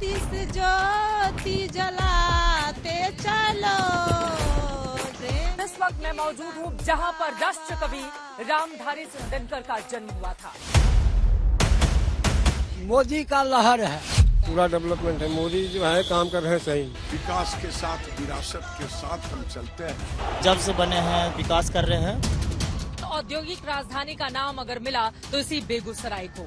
ज्योति जलाते चलो। इस वक्त मैं मौजूद हूँ जहाँ पर राष्ट्र कवि रामधारी सिंह दिनकर का जन्म हुआ था। मोदी का लहर है, पूरा डेवलपमेंट है। मोदी जो है काम कर रहे हैं सही। विकास के साथ विरासत के साथ हम चलते हैं। जब से बने हैं विकास कर रहे हैं। तो औद्योगिक राजधानी का नाम अगर मिला तो इसी बेगूसराय को।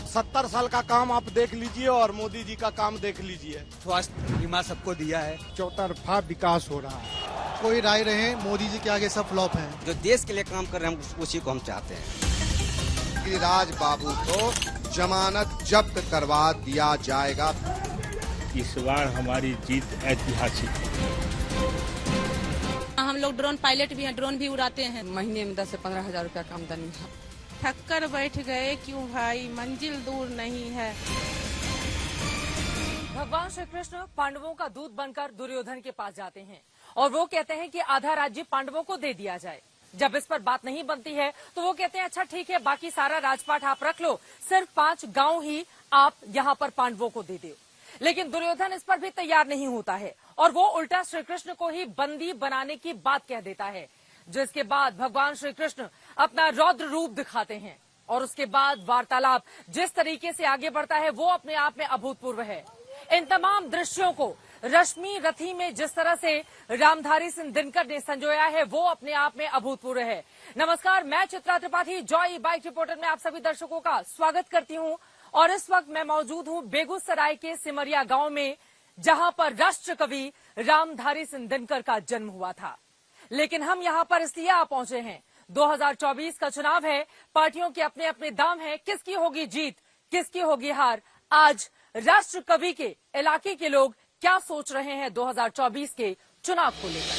70 साल का काम आप देख लीजिए और मोदी जी का काम देख लीजिए। स्वास्थ्य बीमा सबको दिया है, चौतरफा विकास हो रहा है। कोई राय रहे, मोदी जी के आगे सब फ्लॉप है। जो देश के लिए काम कर रहे हैं उसी को हम चाहते हैं। गिरिराज बाबू को जमानत जब्त करवा दिया जाएगा। इस बार हमारी जीत ऐतिहासिक है। हम लोग ड्रोन पायलट भी हैं, ड्रोन भी उड़ाते हैं। महीने में 10 से 15 हजार रुपया का आमदनी है। थक कर बैठ गए क्यों भाई, मंजिल दूर नहीं है। भगवान श्री कृष्ण पांडवों का दूत बनकर दुर्योधन के पास जाते हैं और वो कहते हैं कि आधा राज्य पांडवों को दे दिया जाए। जब इस पर बात नहीं बनती है तो वो कहते हैं अच्छा ठीक है, बाकी सारा राजपाट आप रख लो, सिर्फ 5 गांव ही आप यहाँ पर पांडवों को दे दो। लेकिन दुर्योधन इस पर भी तैयार नहीं होता है और वो उल्टा श्री कृष्ण को ही बंदी बनाने की बात कह देता है, जिसके बाद भगवान श्री कृष्ण अपना रौद्र रूप दिखाते हैं और उसके बाद वार्तालाप जिस तरीके से आगे बढ़ता है वो अपने आप में अभूतपूर्व है। इन तमाम दृश्यों को रश्मि रथी में जिस तरह से रामधारी सिंह दिनकर ने संजोया है वो अपने आप में अभूतपूर्व है। नमस्कार, मैं Chitra Tripathi Joy bike reporter में आप सभी दर्शकों का स्वागत करती हूं और इस वक्त मैं मौजूद हूं बेगूसराय के सिमरिया गांव में, जहां पर राष्ट्र कवि रामधारी सिंह दिनकर का जन्म हुआ था। लेकिन हम यहाँ पर इसलिए आ पहुंचे हैं, 2024 का चुनाव है, पार्टियों के अपने अपने दाम हैं, किसकी होगी जीत, किसकी होगी हार। आज राष्ट्र कवि के इलाके के लोग क्या सोच रहे हैं 2024 के चुनाव को लेकर।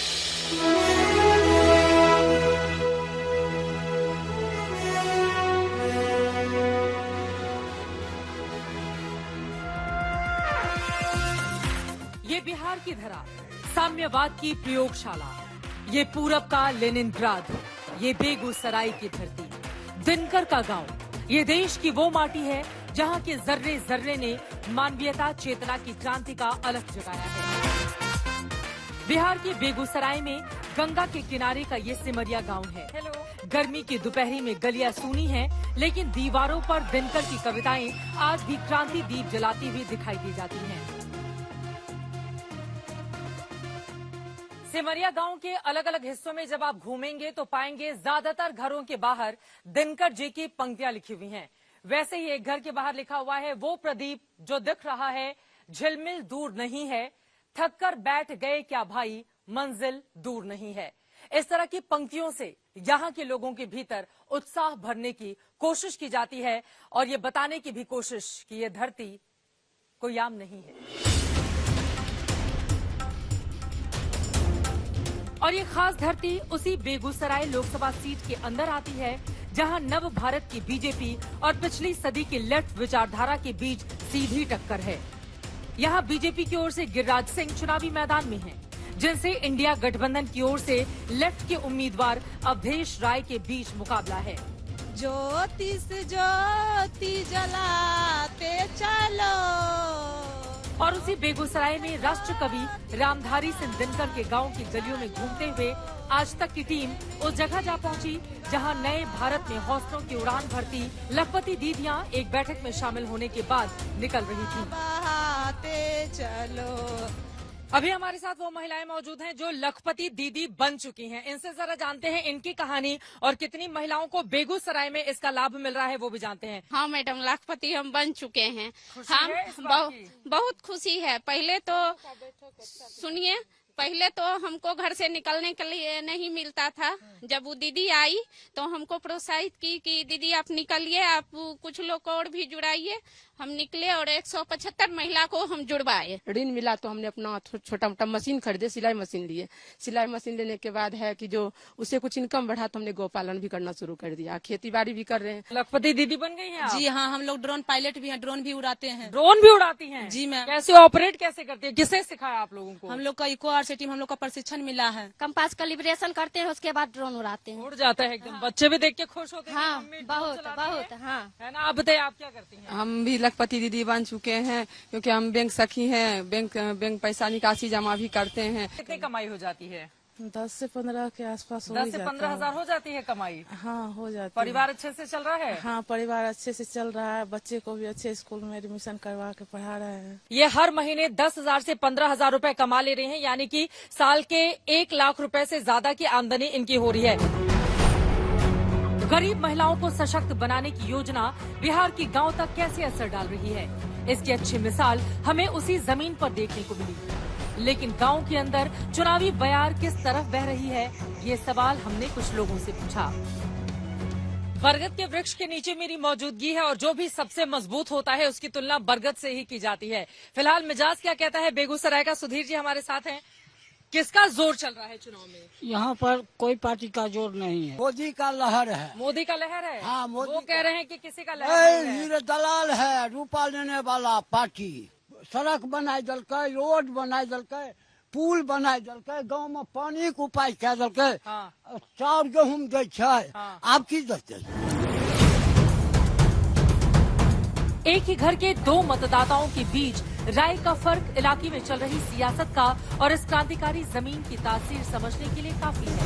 ये बिहार की धरा, साम्यवाद की प्रयोगशाला, ये पूरब का लेनिनग्राद, ये बेगूसराय की धरती, दिनकर का गांव, ये देश की वो माटी है जहां के जर्रे जर्रे ने मानवीयता चेतना की क्रांति का अलख जगाया है। बिहार के बेगूसराय में गंगा के किनारे का ये सिमरिया गांव है। गर्मी की दोपहरी में गलियां सूनी हैं, लेकिन दीवारों पर दिनकर की कविताएं आज भी क्रांति दीप जलाती हुई दिखाई दी जाती हैं। सिमरिया गांव के अलग अलग हिस्सों में जब आप घूमेंगे तो पाएंगे ज्यादातर घरों के बाहर दिनकर जी की पंक्तियां लिखी हुई हैं। वैसे ही एक घर के बाहर लिखा हुआ है, वो प्रदीप जो दिख रहा है झिलमिल दूर नहीं है, थक कर बैठ गए क्या भाई मंजिल दूर नहीं है। इस तरह की पंक्तियों से यहाँ के लोगों के भीतर उत्साह भरने की कोशिश की जाती है और ये बताने की भी कोशिश कि ये धरती कोई आम नहीं है। और ये खास धरती उसी बेगूसराय लोकसभा सीट के अंदर आती है जहां नव भारत की बीजेपी और पिछली सदी की लेफ्ट विचारधारा के बीच सीधी टक्कर है। यहां बीजेपी की ओर से गिरिराज सिंह चुनावी मैदान में हैं, जिनसे इंडिया गठबंधन की ओर से लेफ्ट के उम्मीदवार अवधेश राय के बीच मुकाबला है। ज्योति ज्योति जलाते चलो। और उसी बेगूसराय में राष्ट्र कवि रामधारी सिंह दिनकर के गांव की गलियों में घूमते हुए आज तक की टीम उस जगह जा पहुंची जहां नए भारत में हौसलों की उड़ान भरती लखपति दीदियां एक बैठक में शामिल होने के बाद निकल रही थीं। बहाते चलो। अभी हमारे साथ वो महिलाएं मौजूद हैं जो लखपति दीदी बन चुकी हैं। इनसे जरा जानते हैं इनकी कहानी और कितनी महिलाओं को बेगूसराय में इसका लाभ मिल रहा है वो भी जानते हैं। हाँ मैडम, लखपति हम बन चुके हैं। हम बहुत खुशी है। पहले तो सुनिए, पहले तो हमको घर से निकलने के लिए नहीं मिलता था। जब वो दीदी आई तो हमको प्रोत्साहित की कि दीदी आप निकलिए, आप कुछ लोग को और भी जुड़ाइए। हम निकले और 175 महिला को हम जुड़वाए। ऋण मिला तो हमने अपना छोटा मोटा मशीन खरीदे, सिलाई मशीन लिए। सिलाई मशीन लेने के बाद है कि जो उससे कुछ इनकम बढ़ा तो हमने गौपालन भी करना शुरू कर दिया, खेती बाड़ी भी कर रहे हैं। लखपति दीदी बन गई हैं आप? जी हाँ, हम लोग ड्रोन पायलट भी हैं, ड्रोन भी उड़ाते हैं। ड्रोन भी उड़ाती हैं? जी मैम। कैसे ऑपरेट कैसे करती है, किसने सिखाया आप लोगों को? हम लोग का इको आर से टीम, हम लोग का प्रशिक्षण मिला है। कंपास कैलिब्रेशन करते हैं, उसके बाद ड्रोन उड़ाते हैं। उड़ जाता है एकदम। बच्चे भी देख के खुश होते हैं। हाँ, बहुत बहुत। हाँ, है ना। आप बताइए आप क्या करती हैं? हम भी बैंकपति दीदी बन चुके हैं, क्योंकि हम बैंक सखी हैं, बैंक पैसा निकासी जमा भी करते हैं। कितनी कमाई हो जाती है? 10 से 15 के आसपास 10 से 15 हजार हो जाती है कमाई? हाँ, हो जाती है। परिवार अच्छे से चल रहा है? हाँ, परिवार अच्छे से चल रहा है, बच्चे को भी अच्छे स्कूल में एडमिशन करवा के पढ़ा रहे हैं। ये हर महीने 10,000 से 15,000 रुपए कमा ले रहे हैं, यानी कि साल के 1 लाख रुपए से ज्यादा की आमदनी इनकी हो रही है। गरीब महिलाओं को सशक्त बनाने की योजना बिहार की गांव तक कैसे असर डाल रही है, इसकी अच्छी मिसाल हमें उसी जमीन पर देखने को मिली। लेकिन गांव के अंदर चुनावी बयार किस तरफ बह रही है, ये सवाल हमने कुछ लोगों से पूछा। बरगद के वृक्ष के नीचे मेरी मौजूदगी है और जो भी सबसे मजबूत होता है उसकी तुलना बरगद से ही की जाती है। फिलहाल मिजाज क्या कहता है बेगूसराय का, सुधीर जी हमारे साथ हैं। किसका जोर चल रहा है चुनाव में? यहाँ पर कोई पार्टी का जोर नहीं है, मोदी का लहर है। मोदी का लहर है? हाँ, मोदी वो कह रहे हैं कि किसी का लहर नहीं है। ये दलाल है, रूपा लेने वाला पार्टी। सड़क बनाए दलकै, रोड बनाए दलकै, पुल बनाए दलकै, गाँव में पानी के उपाय कह दलकै। हाँ। चाउर गेहूँ दै छै, हाँ। आब की देते? एक ही घर के 2 मतदाताओं के बीच राय का फर्क इलाके में चल रही सियासत का और इस क्रांतिकारी जमीन की तासीर समझने के लिए काफी है।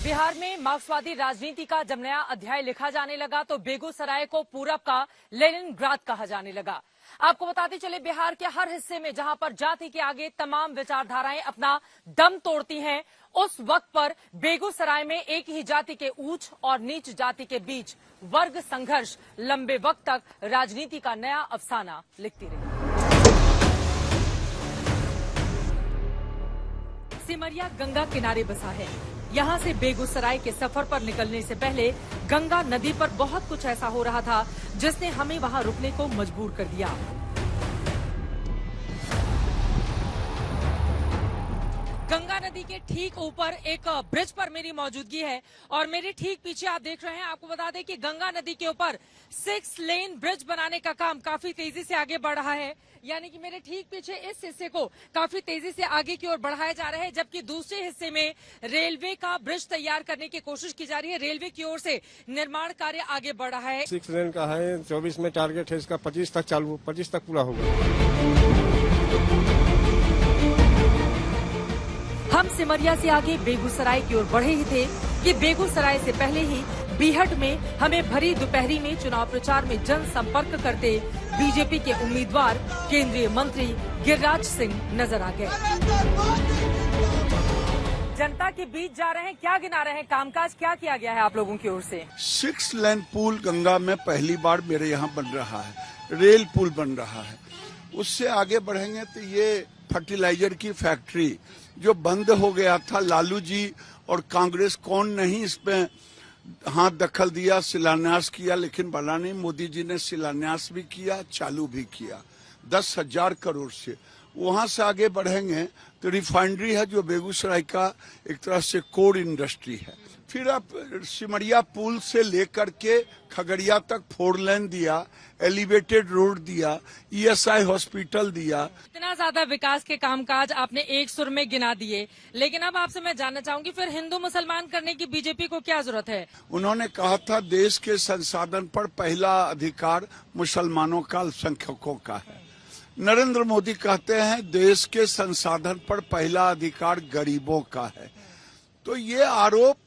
बिहार में मार्क्सवादी राजनीति का जब नया अध्याय लिखा जाने लगा तो बेगूसराय को पूरब का लेनिनग्राद कहा जाने लगा। आपको बताते चले, बिहार के हर हिस्से में जहां पर जाति के आगे तमाम विचारधाराएं अपना दम तोड़ती हैं, उस वक्त पर बेगूसराय में एक ही जाति के ऊंच और नीच जाति के बीच वर्ग संघर्ष लंबे वक्त तक राजनीति का नया अफसाना लिखती रही। सिमरिया गंगा किनारे बसा है। यहाँ से बेगूसराय के सफर पर निकलने से पहले गंगा नदी पर बहुत कुछ ऐसा हो रहा था जिसने हमें वहाँ रुकने को मजबूर कर दिया। गंगा नदी के ठीक ऊपर एक ब्रिज पर मेरी मौजूदगी है और मेरे ठीक पीछे आप देख रहे हैं। आपको बता दें कि गंगा नदी के ऊपर 6 लेन ब्रिज बनाने का काम काफी तेजी से आगे बढ़ रहा है, यानी कि मेरे ठीक पीछे इस हिस्से को काफी तेजी से आगे की ओर बढ़ाया जा रहा है, जबकि दूसरे हिस्से में रेलवे का ब्रिज तैयार करने की कोशिश की जा रही है। रेलवे की ओर से निर्माण कार्य आगे बढ़ रहा है। 6 लेन का है, 24 में टारगेट है इसका, 25 तक चालू, 25 तक पूरा होगा। हम सिमरिया से आगे बेगूसराय की ओर बढ़े ही थे कि बेगूसराय से पहले ही बीहट में हमें भरी दोपहरी में चुनाव प्रचार में जनसंपर्क करते बीजेपी के उम्मीदवार केंद्रीय मंत्री गिरिराज सिंह नजर आ गए। जनता के बीच जा रहे हैं, क्या गिना रहे हैं, कामकाज क्या किया गया है आप लोगों की ओर से? 6 लेन पुल गंगा में पहली बार मेरे यहाँ बन रहा है, रेल पुल बन रहा है। उससे आगे बढ़ेंगे तो ये फर्टिलाइजर की फैक्ट्री जो बंद हो गया था, लालू जी और कांग्रेस कौन नहीं इसमें हाथ दखल दिया, शिलान्यास किया, लेकिन बना नहीं। मोदी जी ने शिलान्यास भी किया, चालू भी किया 10,000 करोड़ से। वहां से आगे बढ़ेंगे तो रिफाइनरी है जो बेगूसराय का एक तरह से कोर इंडस्ट्री है। फिर आप सिमरिया पुल से लेकर के खगड़िया तक 4 लेन दिया, एलिवेटेड रोड दिया, ESI हॉस्पिटल दिया। इतना ज्यादा विकास के कामकाज आपने एक सुर में गिना दिए, लेकिन अब आपसे मैं जानना चाहूंगी फिर हिंदू मुसलमान करने की बीजेपी को क्या जरूरत है? उन्होंने कहा था देश के संसाधन पर पहला अधिकार मुसलमानों का, अल्पसंख्यकों का है। नरेंद्र मोदी कहते हैं देश के संसाधन पर पहला अधिकार गरीबों का है। तो ये आरोप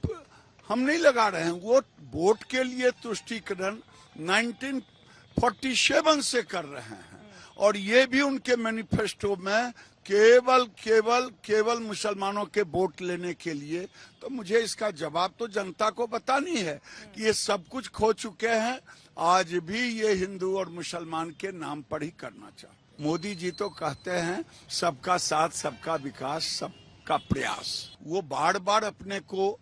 हम नहीं लगा रहे हैं, वो वोट के लिए तुष्टीकरण 1947 से कर रहे हैं और ये भी उनके मैनिफेस्टो में केवल मुसलमानों के वोट लेने के लिए। तो मुझे इसका जवाब तो जनता को बतानी है कि ये सब कुछ खो चुके हैं, आज भी ये हिंदू और मुसलमान के नाम पर ही करना चाहते। मोदी जी तो कहते हैं सबका साथ, सबका विकास, सबका प्रयास। वो बार बार अपने को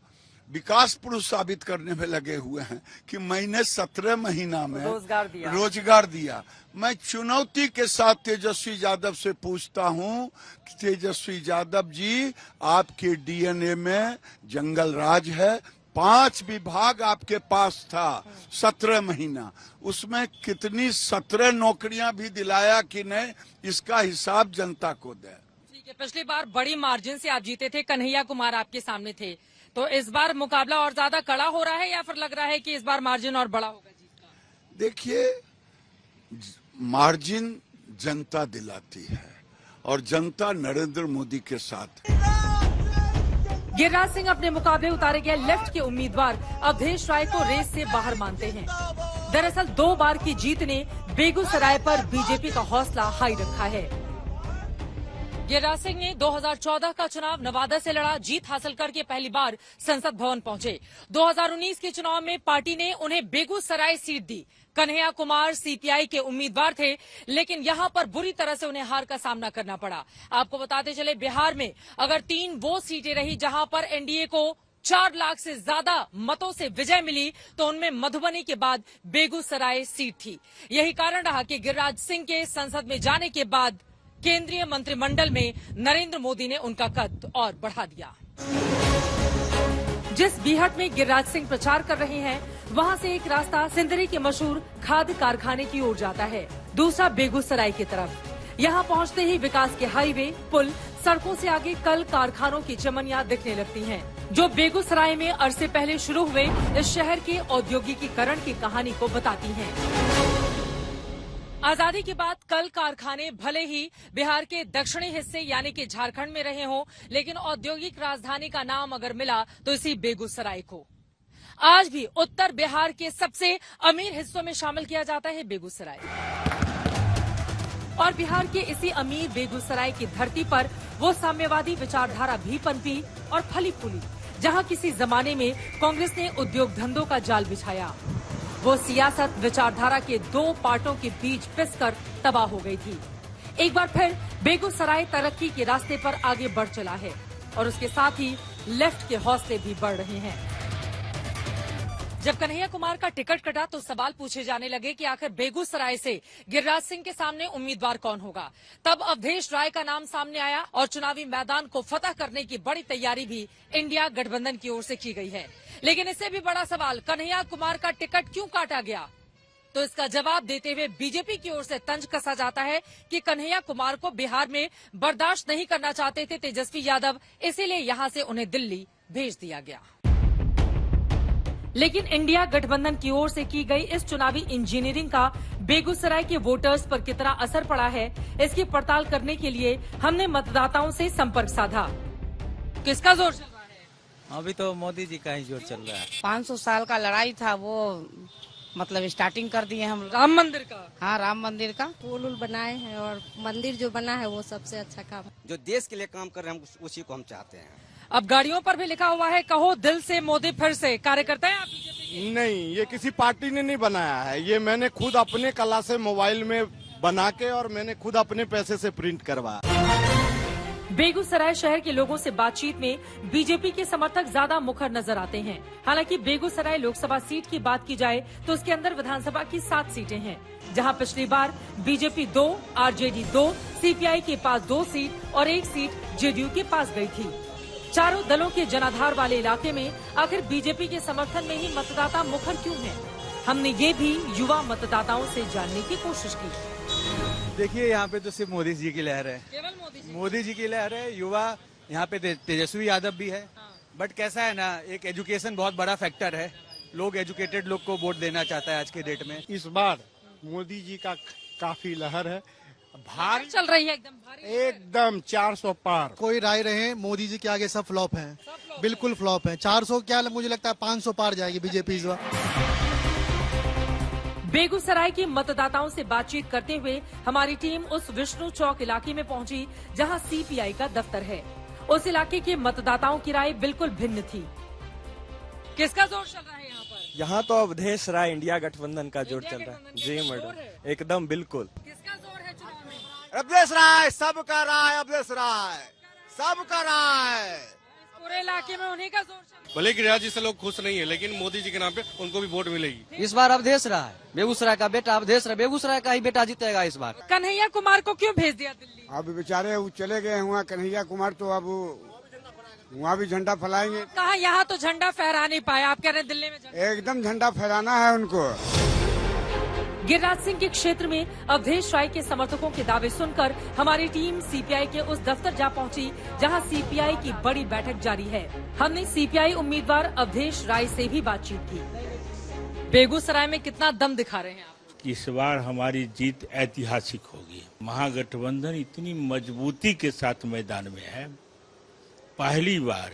विकास पुरुष साबित करने में लगे हुए हैं कि मैंने 17 महीना में रोजगार दिया। मैं चुनौती के साथ तेजस्वी यादव से पूछता हूं कि तेजस्वी यादव जी, आपके DNA में जंगल राज है, 5 विभाग आपके पास था 17 महीना, उसमें कितनी 17 नौकरियां भी दिलाया कि नहीं, इसका हिसाब जनता को दे। ठीक है, पिछली बार बड़ी मार्जिन से आप जीते थे, कन्हैया कुमार आपके सामने थे, तो इस बार मुकाबला और ज्यादा कड़ा हो रहा है या फिर लग रहा है कि इस बार मार्जिन और बड़ा होगा जीत का? देखिए, मार्जिन जनता दिलाती है और जनता नरेंद्र मोदी के साथ। गिरिराज सिंह अपने मुकाबले उतारे गए लेफ्ट के उम्मीदवार अवधेश राय को रेस से बाहर मानते हैं। दरअसल 2 बार की जीत ने बेगूसराय पर बीजेपी का हौसला हाई रखा है। गिरिराज सिंह ने 2014 का चुनाव नवादा से लड़ा, जीत हासिल करके पहली बार संसद भवन पहुंचे। 2019 के चुनाव में पार्टी ने उन्हें बेगूसराय सीट दी। कन्हैया कुमार सीपीआई के उम्मीदवार थे, लेकिन यहां पर बुरी तरह से उन्हें हार का सामना करना पड़ा। आपको बताते चले, बिहार में अगर 3 वो सीटें रही जहां पर एनडीए को 4 लाख से ज्यादा मतों से विजय मिली, तो उनमें मधुबनी के बाद बेगूसराय सीट थी। यही कारण रहा कि गिरिराज सिंह के संसद में जाने के बाद केंद्रीय मंत्रिमंडल में नरेंद्र मोदी ने उनका कद और बढ़ा दिया। जिस बीहट में गिरिराज सिंह प्रचार कर रहे हैं, वहां से एक रास्ता सिंदरी के मशहूर खाद कारखाने की ओर जाता है, दूसरा बेगूसराय की तरफ। यहां पहुंचते ही विकास के हाईवे, पुल, सड़कों से आगे कल कारखानों की चमनियां दिखने लगती हैं, जो बेगूसराय में अरसे पहले शुरू हुए इस शहर के औद्योगिकीकरण की कहानी को बताती हैं। आजादी के बाद कल कारखाने भले ही बिहार के दक्षिणी हिस्से यानी कि झारखंड में रहे हों, लेकिन औद्योगिक राजधानी का नाम अगर मिला तो इसी बेगूसराय को। आज भी उत्तर बिहार के सबसे अमीर हिस्सों में शामिल किया जाता है बेगूसराय। और बिहार के इसी अमीर बेगूसराय की धरती पर वो साम्यवादी विचारधारा भी पनपी और फली फूली, जहां किसी जमाने में कांग्रेस ने उद्योग धंधों का जाल बिछाया। वो सियासत विचारधारा के 2 पार्टों के बीच पिसकर तबाह हो गई थी। एक बार फिर बेगूसराय तरक्की के रास्ते पर आगे बढ़ चला है और उसके साथ ही लेफ्ट के हौसले भी बढ़ रहे हैं। जब कन्हैया कुमार का टिकट कटा तो सवाल पूछे जाने लगे कि आखिर बेगूसराय से गिरिराज सिंह के सामने उम्मीदवार कौन होगा। तब अवधेश राय का नाम सामने आया और चुनावी मैदान को फतह करने की बड़ी तैयारी भी इंडिया गठबंधन की ओर से की गई है। लेकिन इससे भी बड़ा सवाल, कन्हैया कुमार का टिकट क्यों काटा गया? तो इसका जवाब देते हुए बीजेपी की ओर से तंज कसा जाता है कि कन्हैया कुमार को बिहार में बर्दाश्त नहीं करना चाहते थे तेजस्वी यादव, इसीलिए यहां से उन्हें दिल्ली भेज दिया गया। लेकिन इंडिया गठबंधन की ओर से की गई इस चुनावी इंजीनियरिंग का बेगूसराय के वोटर्स पर कितना असर पड़ा है, इसकी पड़ताल करने के लिए हमने मतदाताओं से संपर्क साधा। किसका जोर चल रहा है? अभी तो मोदी जी का ही जोर चल रहा है। 500 साल का लड़ाई था, वो मतलब स्टार्टिंग कर दिए हम। राम मंदिर का? हाँ, राम मंदिर का पुल बनाए हैं और मंदिर जो बना है वो सबसे अच्छा काम है। जो देश के लिए काम कर रहे हैं हम उसी को हम चाहते हैं। अब गाड़ियों पर भी लिखा हुआ है, कहो दिल से मोदी फिर से। कार्यकर्ता है आप बीजेपी? नहीं, ये किसी पार्टी ने नहीं बनाया है, ये मैंने खुद अपने कला से मोबाइल में बना के और मैंने खुद अपने पैसे से प्रिंट करवाया। बेगूसराय शहर के लोगों से बातचीत में बीजेपी के समर्थक ज्यादा मुखर नजर आते हैं। हालांकि बेगूसराय लोकसभा सीट की बात की जाए तो उसके अंदर विधानसभा की 7 सीटें हैं, जहां पिछली बार बीजेपी 2, आरजेडी 2, सीपीआई के पास 2 सीट और 1 सीट जेडीयू के पास गई थी। चारों दलों के जनाधार वाले इलाके में आखिर बीजेपी के समर्थन में ही मतदाता मुखर क्यों हैं? हमने ये भी युवा मतदाताओं से जानने की कोशिश की। देखिए, यहाँ पे तो सिर्फ मोदी जी की लहर है, केवल मोदी जी की लहर है। युवा यहाँ पे तेजस्वी यादव भी है, बट कैसा है ना, एक एजुकेशन बहुत बड़ा फैक्टर है। लोग एजुकेटेड लोग को वोट देना चाहता है आज के डेट में। इस बार मोदी जी का काफी लहर है, भारी चल रही है, एकदम 400 पार। कोई राय रहे, मोदी जी के आगे सब फ्लॉप हैं, बिल्कुल फ्लॉप है। 400 क्या, मुझे लगता है 500 पार जाएगी बीजेपी इस बार। बेगूसराय के मतदाताओं से बातचीत करते हुए हमारी टीम उस विष्णु चौक इलाके में पहुंची जहां सीपीआई का दफ्तर है। उस इलाके के मतदाताओं की राय बिल्कुल भिन्न थी। किसका जोर चल रहा है यहाँ पर? यहाँ तो अवधेश राय इंडिया गठबंधन का जोर चल रहा है। जी मैडम, एकदम बिल्कुल। किसका जोर है चुनाव में? अवधेश राय, सबका राय अवधेश राय, सबका राय। पूरे इलाके में उन्हीं का जोर चल रहा है। भले गिरिराज जी से लोग खुश नहीं है, लेकिन मोदी जी के नाम पे उनको भी वोट मिलेगी। इस बार अवधेश राय, बेगूसराय का बेटा अवधेश राय, बेगूसराय का ही बेटा जीतेगा इस बार। कन्हैया कुमार को क्यों भेज दिया दिल्ली? अब बेचारे वो चले गए हुआ कन्हैया कुमार, तो अब वहाँ भी झंडा फहराएंगे। कहा यहाँ तो झंडा फहरा नहीं पाया, आप कह रहे हैं दिल्ली में झंडा? एकदम झंडा फहराना है उनको। गिरिराज सिंह के क्षेत्र में अवधेश राय के समर्थकों के दावे सुनकर हमारी टीम सीपीआई के उस दफ्तर जा पहुंची जहां सीपीआई की बड़ी बैठक जारी है। हमने सीपीआई उम्मीदवार अवधेश राय से भी बातचीत की। बेगूसराय में कितना दम दिखा रहे हैं आप? इस बार हमारी जीत ऐतिहासिक होगी। महागठबंधन इतनी मजबूती के साथ मैदान में है, पहली बार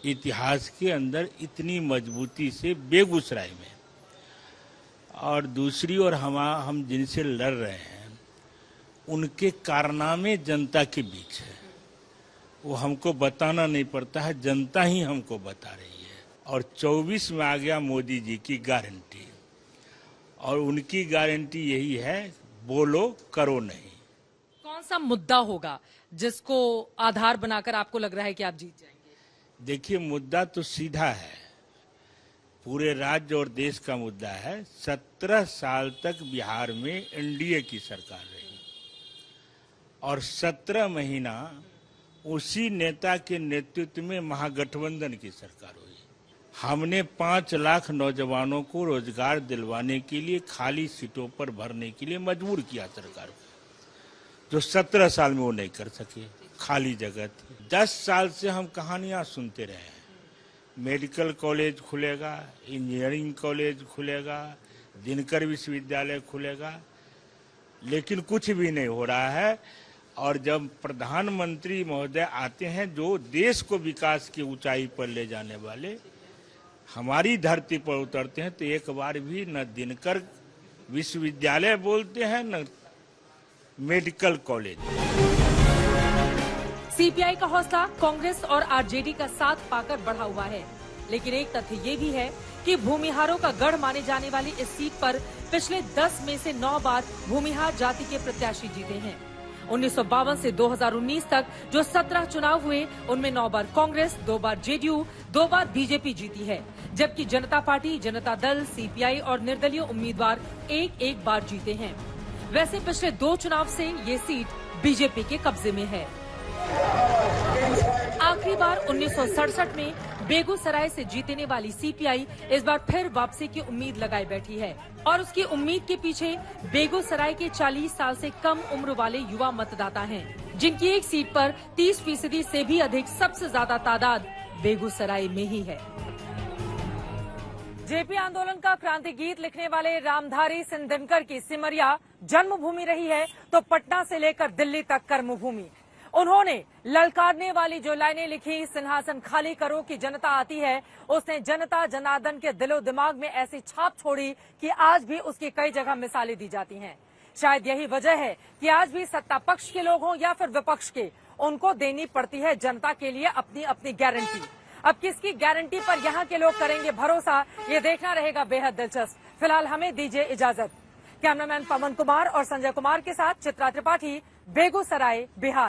इतिहास के अंदर इतनी मजबूती से बेगूसराय में। और दूसरी ओर हम जिनसे लड़ रहे हैं उनके कारनामे जनता के बीच है, वो हमको बताना नहीं पड़ता है, जनता ही हमको बता रही है। और 24 में आ गया मोदी जी की गारंटी, और उनकी गारंटी यही है, बोलो करो नहीं। कौन सा मुद्दा होगा जिसको आधार बनाकर आपको लग रहा है कि आप जीत जाएंगे? देखिए, मुद्दा तो सीधा है, पूरे राज्य और देश का मुद्दा है। 17 साल तक बिहार में एनडीए की सरकार रही और 17 महीना उसी नेता के नेतृत्व में महागठबंधन की सरकार हुई। हमने 5 लाख नौजवानों को रोजगार दिलवाने के लिए खाली सीटों पर भरने के लिए मजबूर किया सरकार को, जो 17 साल में वो नहीं कर सके, खाली जगह थी। 10 साल से हम कहानियां सुनते रहे हैं, मेडिकल कॉलेज खुलेगा, इंजीनियरिंग कॉलेज खुलेगा, दिनकर विश्वविद्यालय खुलेगा, लेकिन कुछ भी नहीं हो रहा है। और जब प्रधानमंत्री महोदय आते हैं, जो देश को विकास की ऊंचाई पर ले जाने वाले, हमारी धरती पर उतरते हैं, तो एक बार भी न दिनकर विश्वविद्यालय बोलते हैं न मेडिकल कॉलेज। सीपीआई का हौसला कांग्रेस और आरजेडी का साथ पाकर बढ़ा हुआ है, लेकिन एक तथ्य ये भी है कि भूमिहारों का गढ़ माने जाने वाली इस सीट पर पिछले 10 में से 9 बार भूमिहार जाति के प्रत्याशी जीते हैं। 1952 से 2019 तक जो 17 चुनाव हुए, उनमें 9 बार कांग्रेस, 2 बार जेडीयू, 2 बार बीजेपी जीती है, जबकि जनता पार्टी, जनता दल, सीपीआई और निर्दलीय उम्मीदवार एक बार जीते हैं। वैसे पिछले 2 चुनाव से ये सीट बीजेपी के कब्जे में है। आखिरी बार 1967 में बेगूसराय से जीतने वाली सीपीआई इस बार फिर वापसी की उम्मीद लगाए बैठी है, और उसकी उम्मीद के पीछे बेगूसराय के 40 साल से कम उम्र वाले युवा मतदाता हैं, जिनकी एक सीट पर 30% से भी अधिक सबसे ज्यादा तादाद बेगूसराय में ही है। जेपी आंदोलन का क्रांति गीत लिखने वाले रामधारी सिंह दिनकर की सिमरिया जन्मभूमि रही है, तो पटना से लेकर दिल्ली तक कर्मभूमि। उन्होंने ललकारने वाली जो लाइनें लिखी, सिंहासन खाली करो कि जनता आती है, उसने जनता जनार्दन के दिलो दिमाग में ऐसी छाप छोड़ी कि आज भी उसकी कई जगह मिसालें दी जाती हैं। शायद यही वजह है कि आज भी सत्ता पक्ष के लोग हों या फिर विपक्ष के, उनको देनी पड़ती है जनता के लिए अपनी अपनी गारंटी। अब किसकी गारंटी पर यहाँ के लोग करेंगे भरोसा, ये देखना रहेगा बेहद दिलचस्प। फिलहाल हमें दीजिए इजाजत। कैमरामैन पवन कुमार और संजय कुमार के साथ चित्रा त्रिपाठी, बेगूसराय, बिहार।